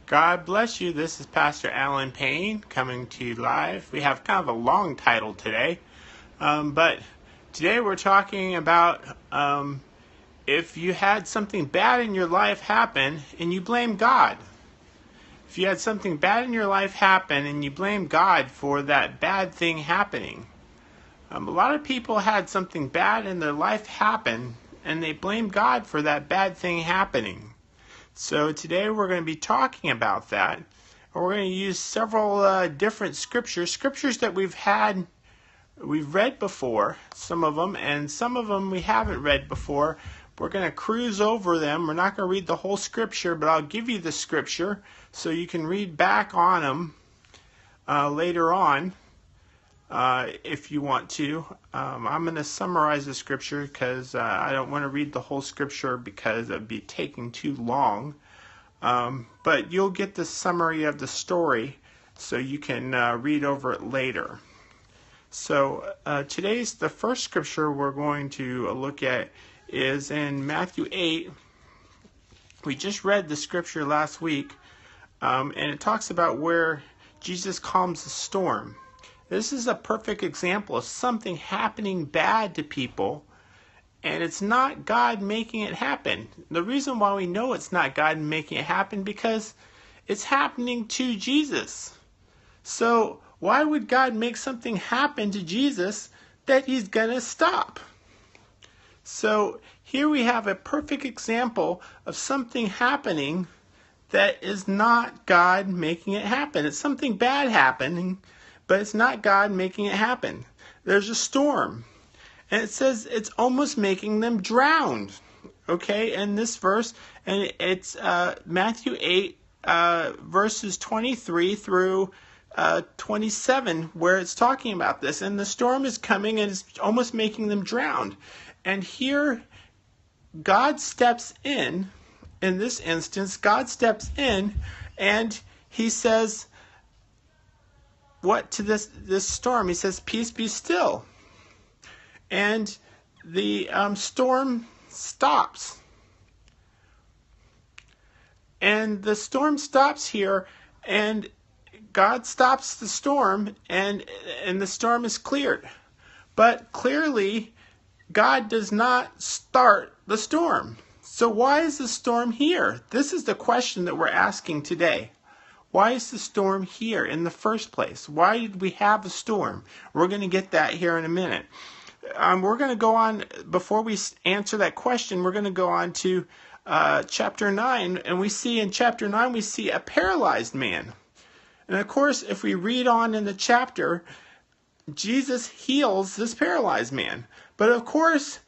God bless you. This is Pastor Alan Payne coming to you live. We have kind of a long title today, but today we're talking about if you had something bad in your life happen and you blame God. If you had something bad in your life happen and you blame God for that bad thing happening. A lot of people had something bad in their life happen and they blame God for that bad thing happening. So today we're going to be talking about that. We're going to use several different scriptures that we've read before, some of them, and some of them we haven't read before. We're going to cruise over them. We're not going to read the whole scripture, but I'll give you the scripture so you can read back on them later on if you want to. I'm going to summarize the scripture because I don't want to read the whole scripture because it would be taking too long. But you'll get the summary of the story so you can read over it later. So the first scripture we're going to look at is in Matthew 8. We just read the scripture last week, and it talks about where Jesus calms the storm. This is a perfect example of something happening bad to people, and it's not God making it happen. The reason why we know it's not God making it happen because it's happening to Jesus. So why would God make something happen to Jesus that he's going to stop? So here we have a perfect example of something happening that is not God making it happen. It's something bad happening, but it's not God making it happen. There's a storm, and it says it's almost making them drown. Okay, in this verse, and it's Matthew 8, verses 23 through 27, where it's talking about this. And the storm is coming, and it's almost making them drown. And here, God steps in this instance, God steps in, and he says, what to this storm? He says, peace be still. And the storm stops. And the storm stops here, and God stops the storm, and the storm is cleared. But clearly, God does not start the storm. So why is the storm here? This is the question that we're asking today. Why is the storm here in the first place? Why did we have a storm? We're going to get that here in a minute. We're going to go on, before we answer that question, we're going to go on to chapter 9. And we see in chapter 9, we see a paralyzed man. And of course, if we read on in the chapter, Jesus heals this paralyzed man. But of course,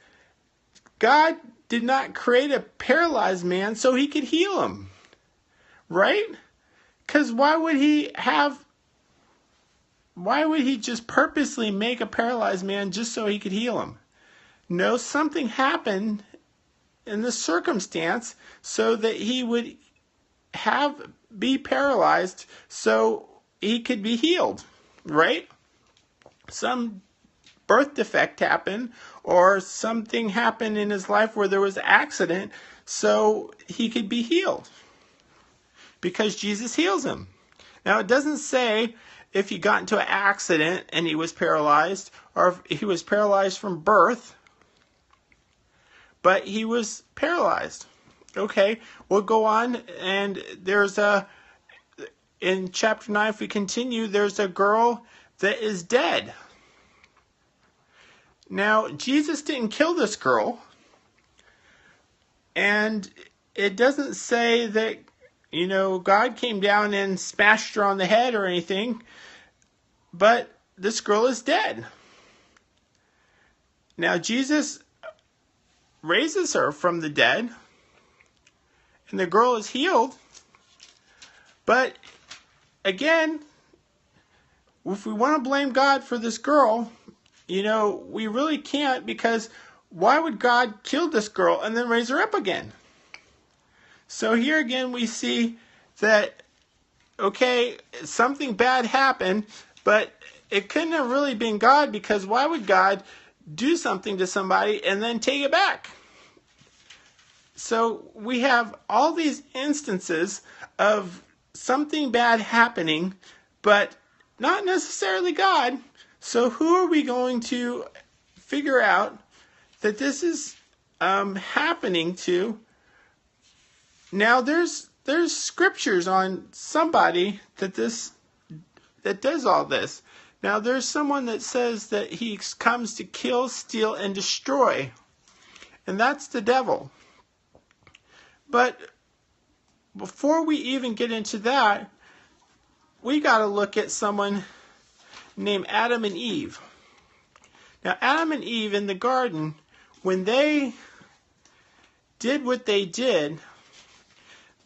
God did not create a paralyzed man so he could heal him. Right? Because why would he just purposely make a paralyzed man just so he could heal him? No, something happened in the circumstance so that he would be paralyzed so he could be healed, right? Some birth defect happened or something happened in his life where there was an accident so he could be healed. Because Jesus heals him. Now, it doesn't say if he got into an accident and he was paralyzed, or if he was paralyzed from birth, but he was paralyzed. Okay, we'll go on, and in chapter 9, if we continue, there's a girl that is dead. Now, Jesus didn't kill this girl, and it doesn't say that God came down and smashed her on the head or anything, but this girl is dead. Now, Jesus raises her from the dead, and the girl is healed. But, again, if we want to blame God for this girl, we really can't, because why would God kill this girl and then raise her up again? So here again we see that, okay, something bad happened, but it couldn't have really been God, because why would God do something to somebody and then take it back? So we have all these instances of something bad happening, but not necessarily God. So who are we going to figure out that this is happening to? Now there's scriptures on somebody that does all this. Now there's someone that says that he comes to kill, steal, and destroy. And that's the devil. But before we even get into that, we got to look at someone named Adam and Eve. Now Adam and Eve in the garden, when they did what they did,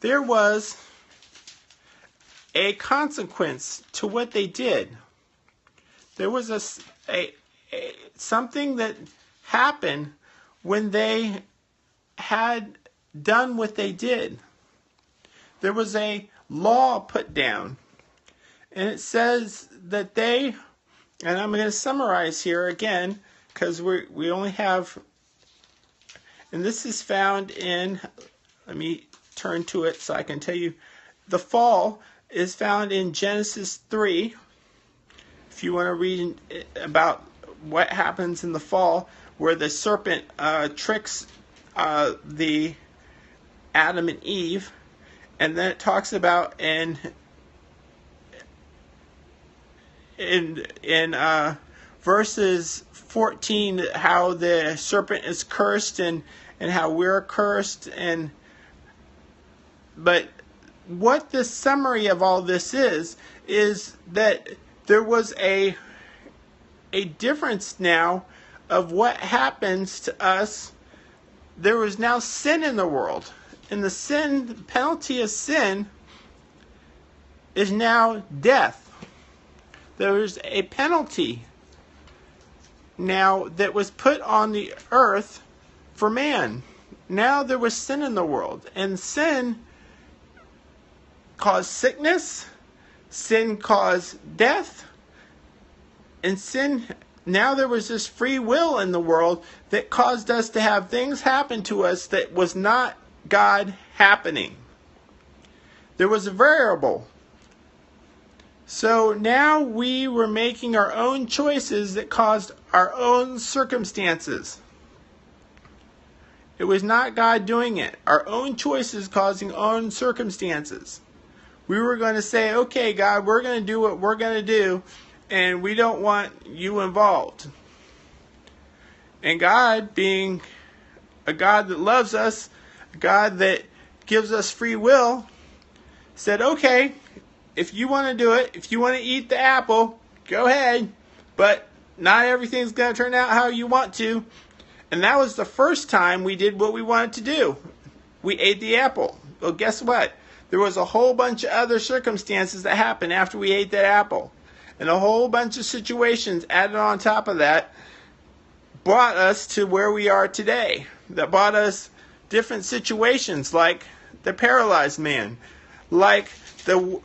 there was a consequence to what they did. There was something that happened when they had done what they did. There was a law put down. And it says that they, and I'm going to summarize here again, because we only have, and this is found in, let me turn to it so I can tell you, the fall is found in Genesis 3. If you want to read about what happens in the fall, where the serpent tricks the Adam and Eve, and then it talks about in verses 14 how the serpent is cursed and how we're cursed, but what the summary of all this is that there was a difference now of what happens to us. There was now sin in the world, and the penalty of sin is now death. There's a penalty now that was put on the earth for man. Now there was sin in the world, and sin caused sickness, sin caused death, and sin, now there was this free will in the world that caused us to have things happen to us that was not God happening. There was a variable. So now we were making our own choices that caused our own circumstances. It was not God doing it. Our own choices causing our own circumstances. We were going to say, okay, God, we're going to do what we're going to do, and we don't want you involved. And God, being a God that loves us, a God that gives us free will, said, okay, if you want to do it, if you want to eat the apple, go ahead, but not everything's going to turn out how you want to. And that was the first time we did what we wanted to do. We ate the apple. Well, guess what? There was a whole bunch of other circumstances that happened after we ate that apple. And a whole bunch of situations added on top of that brought us to where we are today. That brought us different situations, like the paralyzed man, like the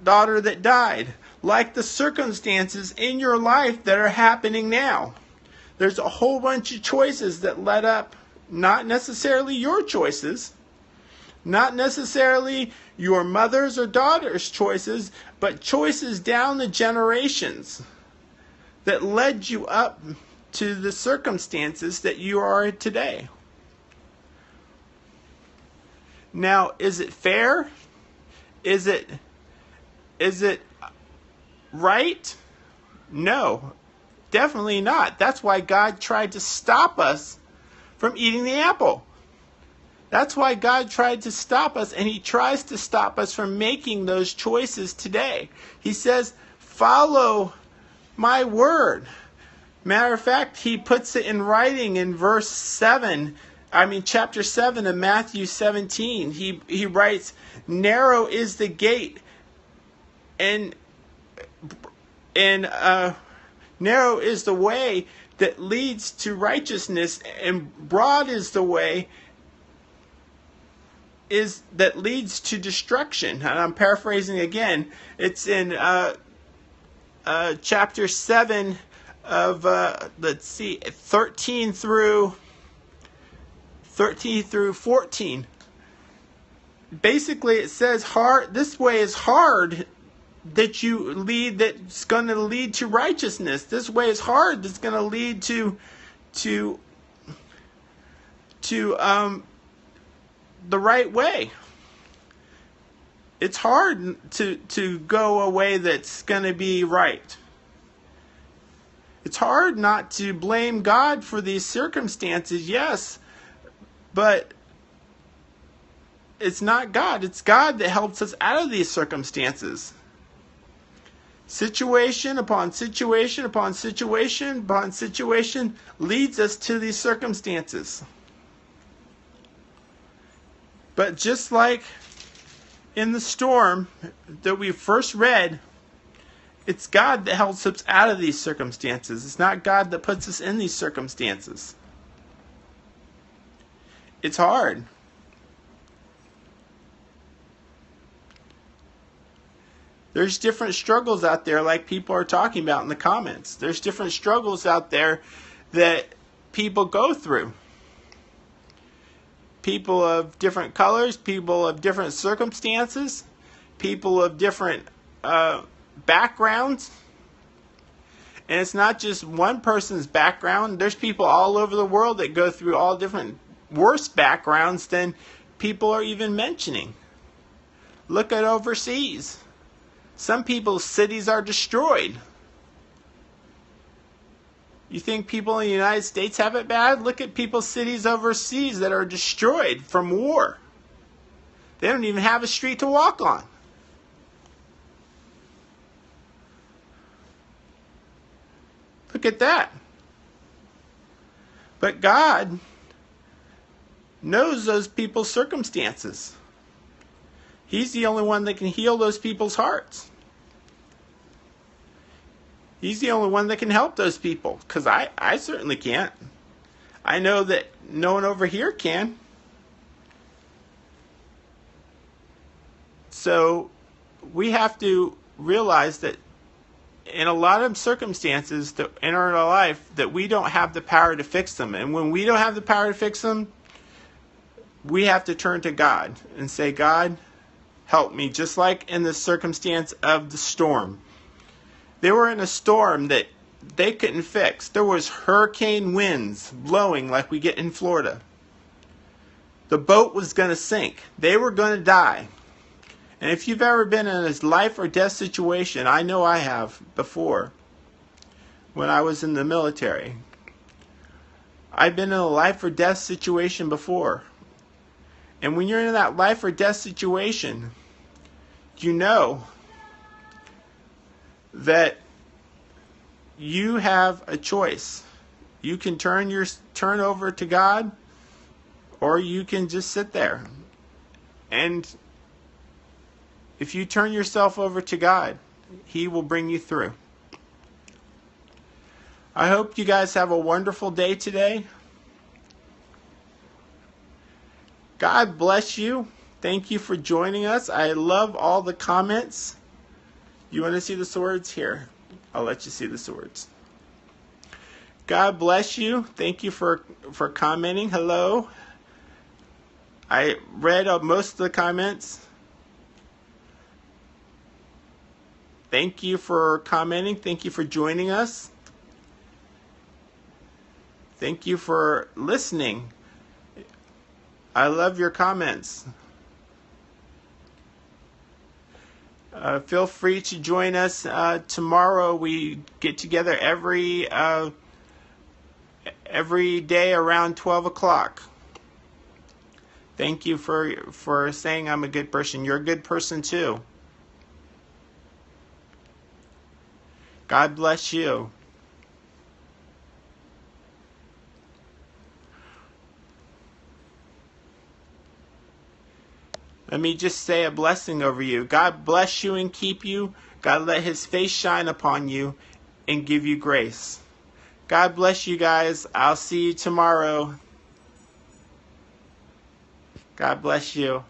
daughter that died, like the circumstances in your life that are happening now. There's a whole bunch of choices that led up, not necessarily your choices, not necessarily your mother's or daughter's choices, but choices down the generations that led you up to the circumstances that you are today. Now, is it fair? Is it right? No, definitely not. That's why God tried to stop us from eating the apple. That's why God tried to stop us, and He tries to stop us from making those choices today. He says, follow my word. Matter of fact, He puts it in writing in chapter 7 of Matthew 17. He writes, narrow is the gate, and narrow is the way that leads to righteousness, and broad is the way that leads to destruction. And I'm paraphrasing again. It's in chapter 7 of 13 through 14. basically it says hard. This way is hard that you lead. That's going to lead to righteousness. This way is hard. That's going to lead to the right way. It's hard to go a way that's going to be right. It's hard not to blame God for these circumstances, yes, but it's not God. It's God that helps us out of these circumstances. Situation upon situation upon situation upon situation leads us to these circumstances. But just like in the storm that we first read, it's God that helps us out of these circumstances. It's not God that puts us in these circumstances. It's hard. There's different struggles out there like people are talking about in the comments. There's different struggles out there that people go through. People of different colors, people of different circumstances, people of different backgrounds. And it's not just one person's background. There's people all over the world that go through all different worse backgrounds than people are even mentioning. Look at overseas. Some people's cities are destroyed. You think people in the United States have it bad? Look at people's cities overseas that are destroyed from war. They don't even have a street to walk on. Look at that. But God knows those people's circumstances. He's the only one that can heal those people's hearts. He's the only one that can help those people. Because I certainly can't. I know that no one over here can. So we have to realize that in a lot of circumstances that in our life that we don't have the power to fix them. And when we don't have the power to fix them, we have to turn to God and say, God, help me. Just like in the circumstance of the storm. They were in a storm that they couldn't fix. There was hurricane winds blowing like we get in Florida. The boat was going to sink. They were going to die. And if you've ever been in a life or death situation, I know I have before, when I was in the military. I've been in a life or death situation before. And when you're in that life or death situation, you know that you have a choice. You can turn over to God, or you can just sit there. And if you turn yourself over to God, He will bring you through. I hope you guys have a wonderful day today. God bless you. Thank you for joining us. I love all the comments. You want to see the swords? Here, I'll let you see the swords. God bless you. Thank you for commenting. Hello. I read most of the comments. Thank you for commenting. Thank you for joining us. Thank you for listening. I love your comments. Feel free to join us tomorrow. We get together every day around 12 o'clock. Thank you for saying I'm a good person. You're a good person too. God bless you. Let me just say a blessing over you. God bless you and keep you. God let His face shine upon you and give you grace. God bless you guys. I'll see you tomorrow. God bless you.